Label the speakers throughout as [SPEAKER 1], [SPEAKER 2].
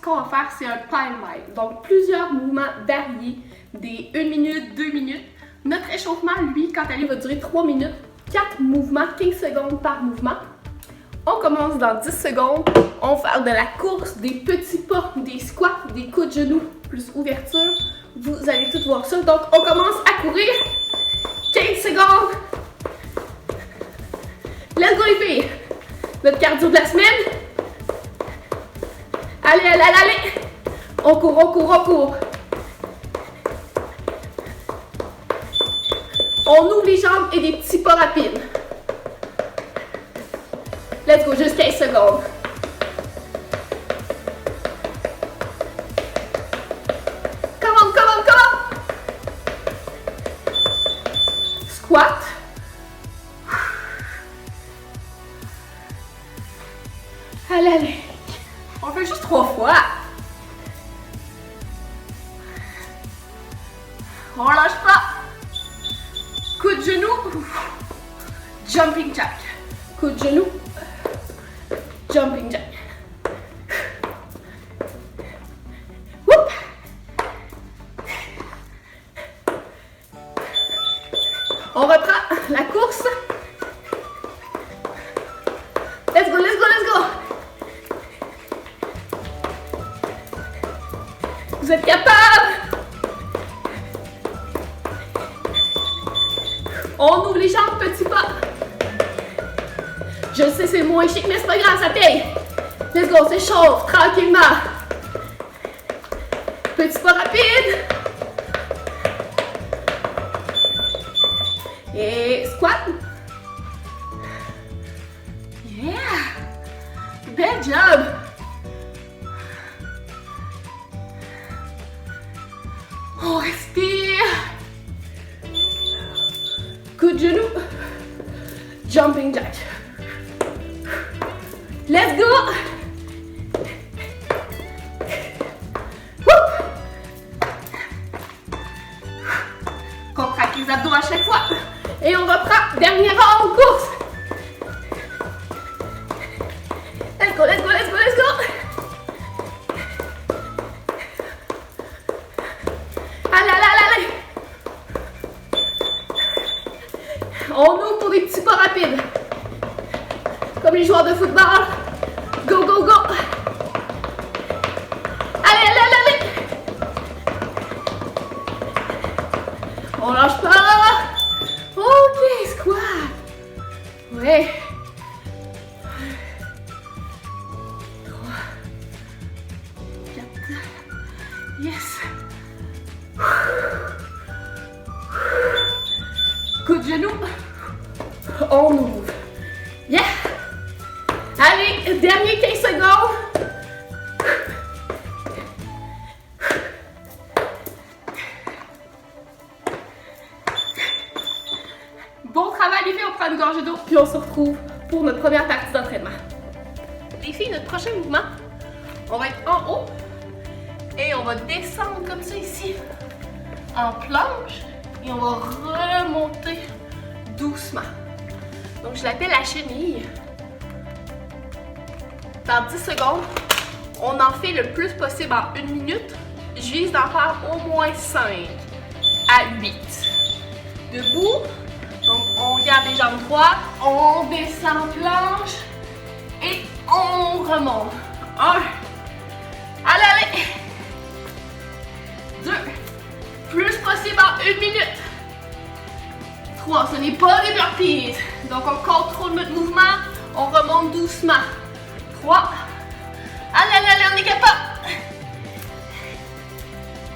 [SPEAKER 1] qu'on va faire, c'est un time-mile. Donc, plusieurs mouvements variés, des 1 minute, 2 minutes. Notre échauffement, lui, quant à lui, va durer 3 minutes, 4 mouvements, 15 secondes par mouvement. On commence dans 10 secondes. On va faire de la course, des petits pas, des squats, des coups de genoux, plus ouverture. Vous allez tout voir ça. Donc, on commence à courir. 15 secondes. Let's go les filles. Notre cardio de la semaine. Allez, allez, allez, allez. On court, on court, on court. On ouvre les jambes et des petits pas rapides. Let's go, juste 15 secondes. Come on, come on, come on. Squat. Allez, allez. On fait juste 3 fois. On lâche pas. Coup de genou. Jumping jack. Coup de genou. Jumping jack. Whoop. On reprend la course. Let's go, let's go, let's go. Vous êtes capables? On ouvre les jambes, petits pas. Je sais, c'est moins chic, mais c'est pas grave, ça paye. Let's go, on s'échauffe tranquillement. Petit pas rapide. Et squat. Yeah. Bel job. On respire. Coup de genou. Jumping jack. Let's go! Whoop. Contracte les abdos à chaque fois. Et on reprend. Dernier round, course. Let's go, let's go, let's go, let's go. Allez, allez, allez, allez. On ouvre pour des petits pas rapides. Comme les joueurs de football. Go, go, go. Allez, allez, allez, allez. On lâche pas. Ok, squat. Ouais. 3, 4. Yes. Coup de genou. On ouvre. Yeah. Allez, dernier 15 secondes. Bon travail les filles, on prend une gorgée d'eau puis on se retrouve pour notre première partie d'entraînement. Les filles, notre prochain mouvement, on va être en haut et on va descendre comme ça ici en planche et on va remonter doucement. Donc je l'appelle la chenille. Dans 10 secondes, on en fait le plus possible en 1 minute. Je vise d'en faire au moins 5 à 8. Debout, donc on garde les jambes droites, on descend en planche et on remonte. 1, allez, allez. 2, plus possible en 1 minute. 3, ce n'est pas des burpees. Donc on contrôle notre mouvement, on remonte doucement. 3. Allez, allez, allez, on est capable.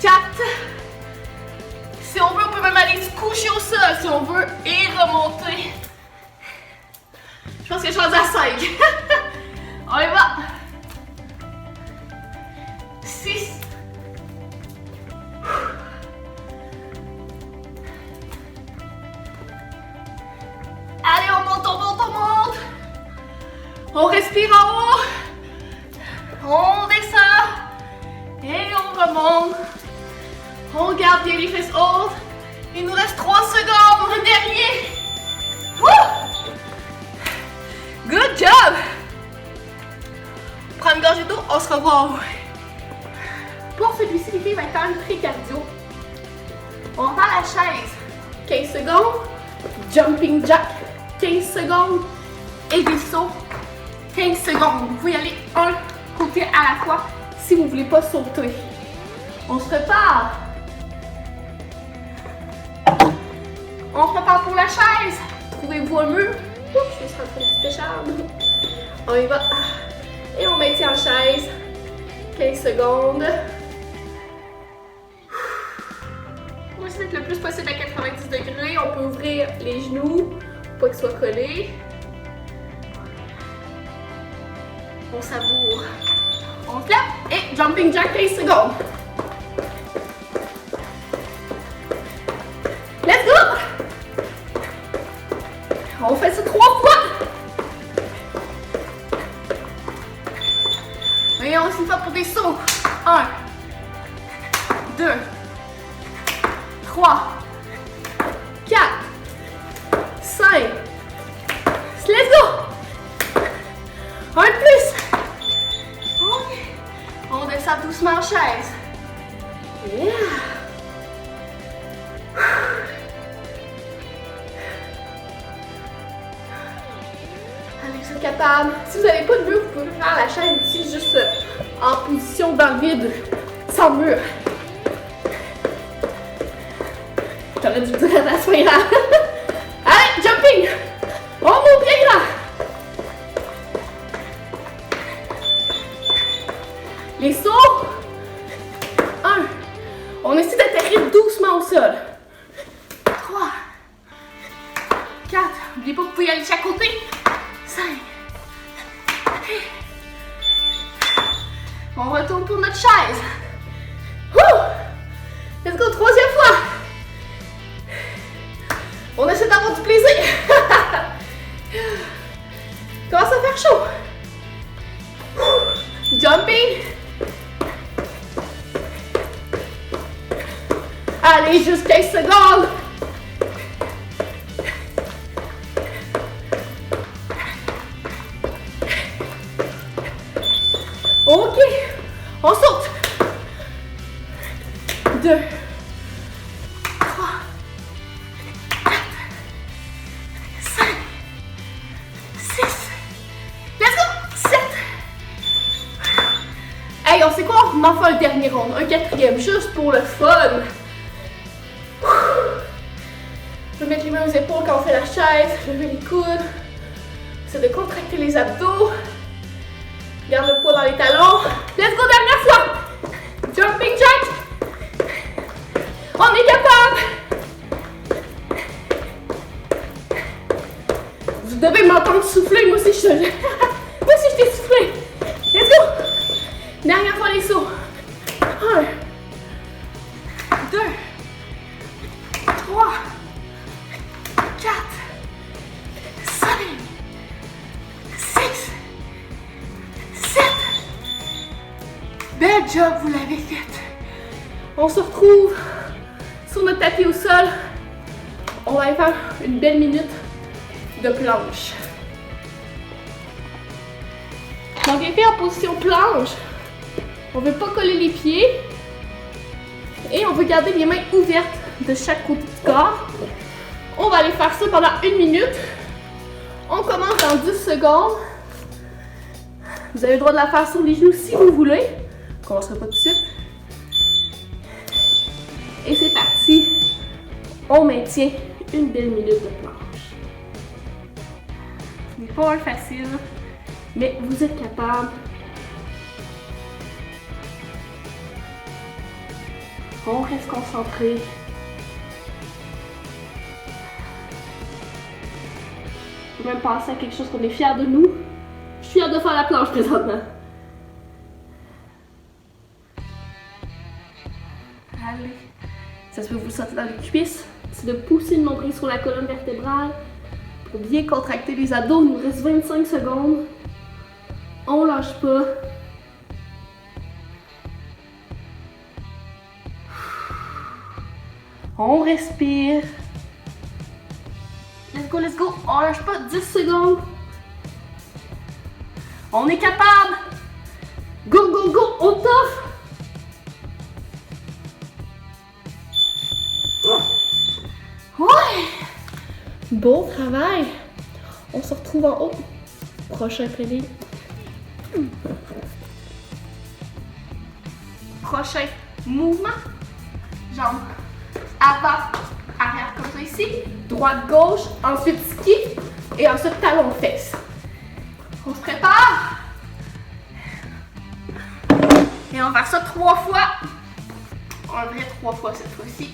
[SPEAKER 1] 4. Si on veut, on peut même aller se coucher au sol si on veut et remonter. Je pense que je suis rendue à 5. On y va. 6. Allez, on monte, on monte, on monte. On respire en haut. On descend. Et on remonte. On garde bien les fesses hautes. Il nous reste 3 secondes pour le dernier. Woo! Good job! Prends une gorgée d'eau, on se revoit en haut. Pour celui-ci, les filles, va être quand même très cardio. On va faire la chaise 15 secondes, jumping jack 15 secondes et des sauts 15 secondes. Vous pouvez y aller un côté à la fois si vous ne voulez pas sauter. On se prépare. On se prépare pour la chaise. Trouvez-vous un mur. Oups, je me suis rentrée une petite écharpe. On y va. Et on maintient en chaise 15 secondes. On va se mettre le plus possible à 90 degrés. On peut ouvrir les genoux pour pas qu'ils soient collés. On savoure. On se lève et jumping jack 15 secondes. Let's go! On fait ça 3 fois. Et on s'y va pour des sauts. 1, 2, 3, 4, 5. Let's go! Un de plus. Ok. On descend doucement en chaise. Yeah. Allez, vous êtes capable. Si vous n'avez pas de mur, vous pouvez faire la chaise ici, juste en position dans le vide, sans mur. J'aurais dû dire à la fin là. Allez, jumping! On monte bien grand! Les sauts. 1. On essaie d'atterrir doucement au sol. 3. 4. N'oubliez pas que vous pouvez aller de chaque côté. 5. On retourne pour notre chaise. Let's go, 3e fois. On essaie d'avoir du plaisir. Commence à faire chaud. Jumping. Allez, juste 15 secondes. Ok, on saute. 2, 3, 4, 5, 6. Let's go. 7. Hey, on sait quoi? On en fait un dernier round, un 4e, juste pour le fun. Je vais mettre les mains aux épaules quand on fait la chaise, lever les coudes. C'est de contracter les abdos. Garde le poids dans les talons. Let's go, dernière fois. Jumping jack. On est capable. Vous devez m'entendre souffler. Moi aussi, je t'ai soufflé. Let's go. Dernière fois les sauts. 1, 2, 3, 4, 5, 6, 7. Bel job, vous l'avez fait. On se retrouve sur notre tapis au sol. On va aller faire une belle minute de planche. Donc, on fait en position planche. On ne veut pas coller les pieds. Et on veut garder les mains ouvertes de chaque côté du corps. On va aller faire ça pendant 1 minute. On commence dans 10 secondes. Vous avez le droit de la faire sur les genoux si vous voulez. On ne commencera pas tout de suite. Et c'est parti. On maintient une belle minute de planche. Ce n'est pas facile, mais vous êtes capable. On reste concentré. On peut même penser à quelque chose qu'on est fier de nous. Je suis fière de faire la planche présentement. Allez. Ça se peut vous sentir dans les cuisses. C'est de pousser le nombril sur la colonne vertébrale pour bien contracter les abdos. Il nous reste 25 secondes. On lâche pas. On respire. Let's go, let's go. On lâche pas. 10 secondes. On est capable. Go, go, go. On t'offre. Beau travail. On se retrouve en haut. Prochain plie. Prochain mouvement. Jambes avant, arrière comme ça ici. Droite, gauche. Ensuite ski. Et ensuite talon fesses. On se prépare. Et on va faire ça 3 fois. On dirait 3 fois cette fois-ci.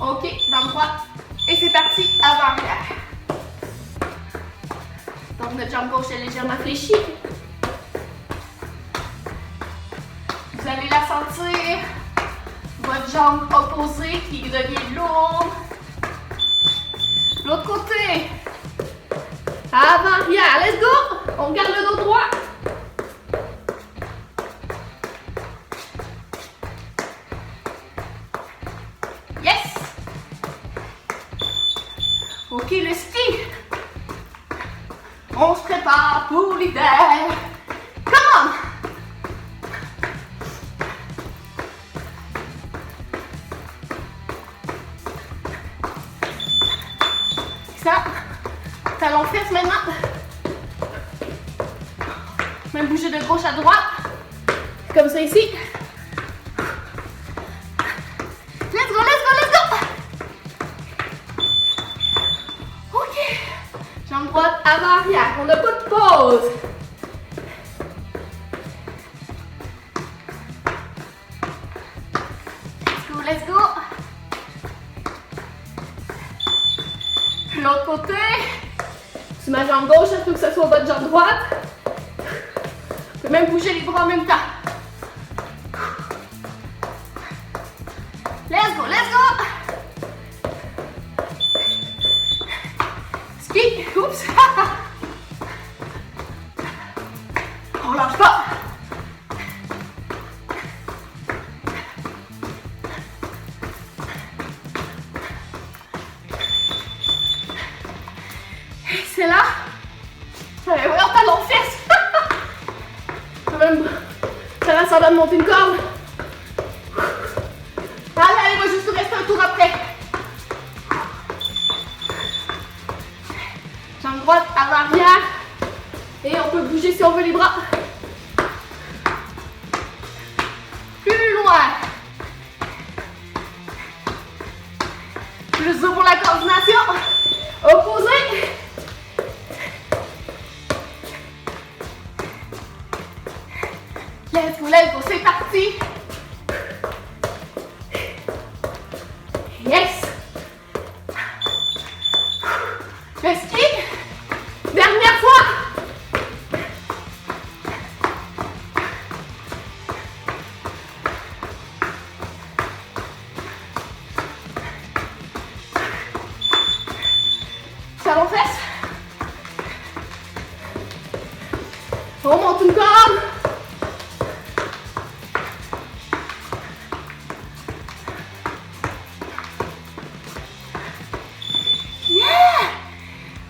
[SPEAKER 1] Ok, jambe droite. Et c'est parti, avant-arrière. Donc notre jambe gauche est légèrement fléchie. Vous allez la sentir. Votre jambe opposée qui devient lourde. L'autre côté. Avant-arrière, let's go! On garde le dos droit. Yes! Ok, le ski. On se prépare pour l'hiver. Come on! Ça, talon fesses maintenant. Même bouger de gauche à droite. Comme ça ici. Let's go, let's go, let's go! Ok. Jambe droite, avant, arrière. On n'a pas de pause. Let's go, let's go. L'autre côté. Sur ma jambe gauche, il faut que ce soit votre jambe droite. Vous pouvez même bouger les bras en même temps. Let's go, let's go! Ski, oups! On lâche pas! C'est là! Allez, voyons talon fesses! Même, ça va me monter une corde! Allez, moi juste rester un tour après. Jambe droite, avant, arrière. Et on peut bouger si on veut les bras. Plus loin. Plus haut pour la coordination. Opposé. Let's go, c'est parti. Yes! Le ski! Dernière fois! Talon fesses. On monte une corde.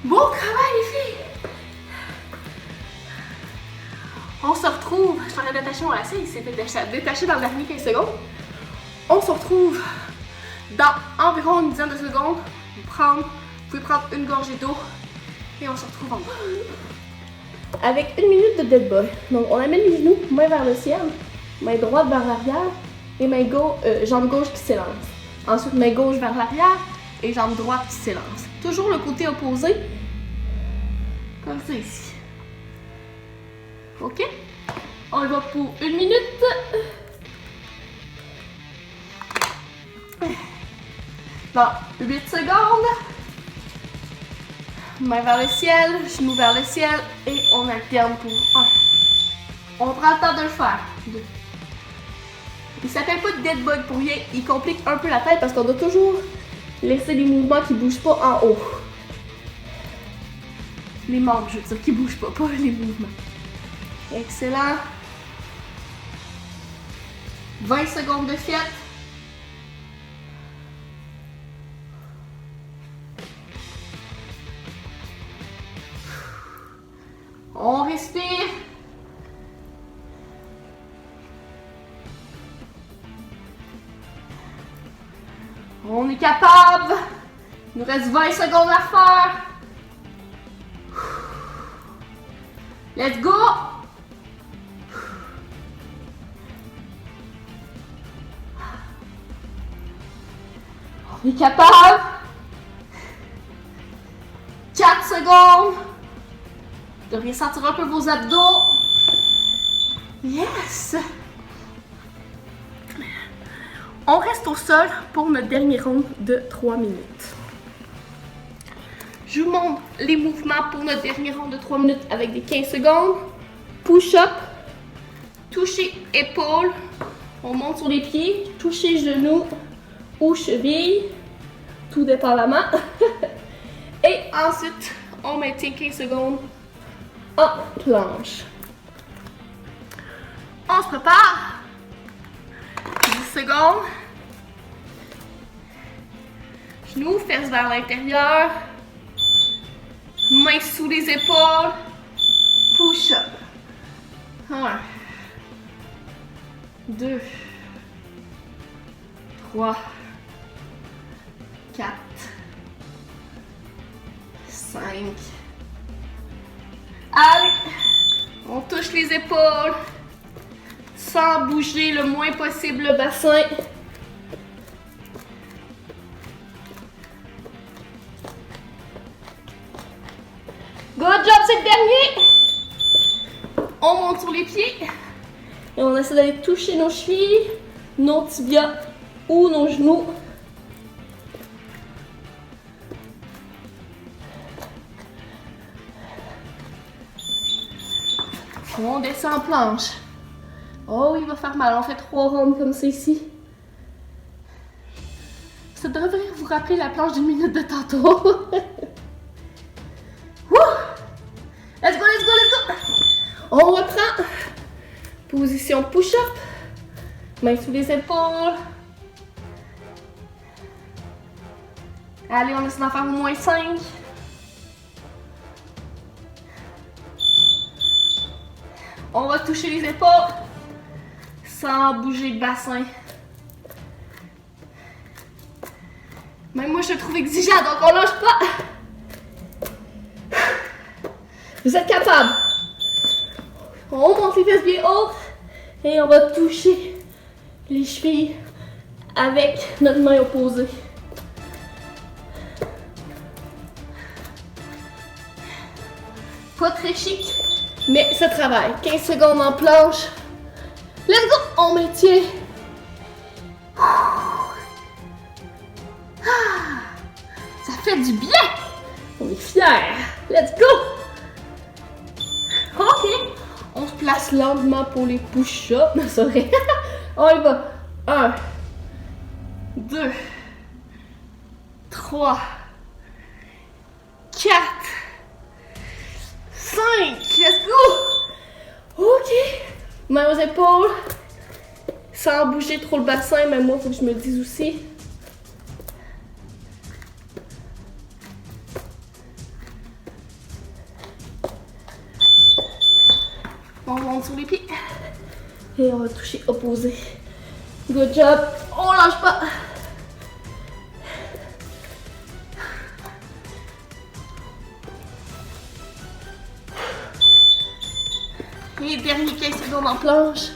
[SPEAKER 1] Beau travail les filles! On se retrouve, je t'aurais détaché mon lacet, il s'est détaché dans le dernier 15 secondes. On se retrouve dans environ une dizaine de secondes. Vous pouvez prendre une gorgée d'eau et on se retrouve en bas. Avec 1 minute de dead boy. Donc on amène les genoux, main vers le ciel, main droite vers l'arrière et jambe gauche qui s'élance. Ensuite main gauche vers l'arrière et jambe droite qui s'élance. Toujours le côté opposé. Comme ça ici. Ok? On y va pour 1 minute. Dans 8 secondes. Main vers le ciel, genou vers le ciel. Et on alterne pour 1. On prend le temps de le faire. 2. Il s'appelle pas dead bug pour rien. Il complique un peu la tête parce qu'on doit toujours laisser les mouvements qui bougent pas en haut. Les membres, je veux dire, qui bougent pas les mouvements. Excellent. 20 secondes de fiat. On respire. On est capable. Il nous reste 20 secondes à faire. Let's go! On est capable. 4 secondes. Vous devriez sentir un peu vos abdos. Yes! On reste au sol pour notre dernière ronde de 3 minutes. Je vous montre les mouvements pour notre dernière ronde de 3 minutes avec des 15 secondes. Push-up, toucher épaule, on monte sur les pieds, toucher genoux ou cheville, tout dépendamment. Et ensuite, on maintient 15 secondes en planche. On se prépare. 10 secondes. Genoux, fesses vers l'intérieur. Mains sous les épaules. Push-up. 1, 2, 3, 4, 5. Allez, on touche les épaules sans bouger le moins possible le bassin. Good job, c'est le dernier. On monte sur les pieds et on essaie d'aller toucher nos chevilles, nos tibias ou nos genoux. On descend en planche. Oh, il va faire mal. On fait 3 rondes comme ça ici. Ça devrait vous rappeler la planche d'1 minute de tantôt. Let's go, let's go, let's go! On reprend. Position push-up. Mains sous les épaules. Allez, on essaie d'en faire au moins 5. On va toucher les épaules sans bouger le bassin. Même moi, je le trouve exigeant, donc on lâche pas. Vous êtes capable. On monte les fesses bien hautes et on va toucher les chevilles avec notre main opposée. Pas très chic, mais ça travaille. 15 secondes en planche. Let's go! On maintient. Ça fait du bien. On est fiers. Let's go! Ok. On se place lentement pour les push-ups. Non, c'est vrai. On y va. 1, 2, 3, 4, 5. Let's go! Ok. Mains aux épaules. Sans bouger trop le bassin, mais moi, il faut que je me dise aussi. On monte sur les pieds. Et on va toucher opposé. Good job. On lâche pas. Et dernier 15 secondes en planche.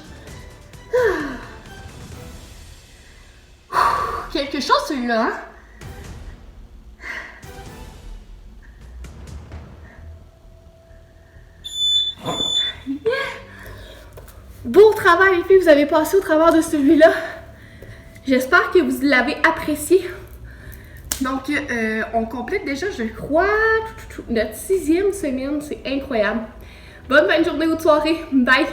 [SPEAKER 1] Quelque chose celui-là, hein? Beau travail les filles, vous avez passé au travers de celui-là. J'espère que vous l'avez apprécié. Donc, on complète déjà, je crois, notre 6e semaine. C'est incroyable. Bonne fin de journée ou de soirée. Bye!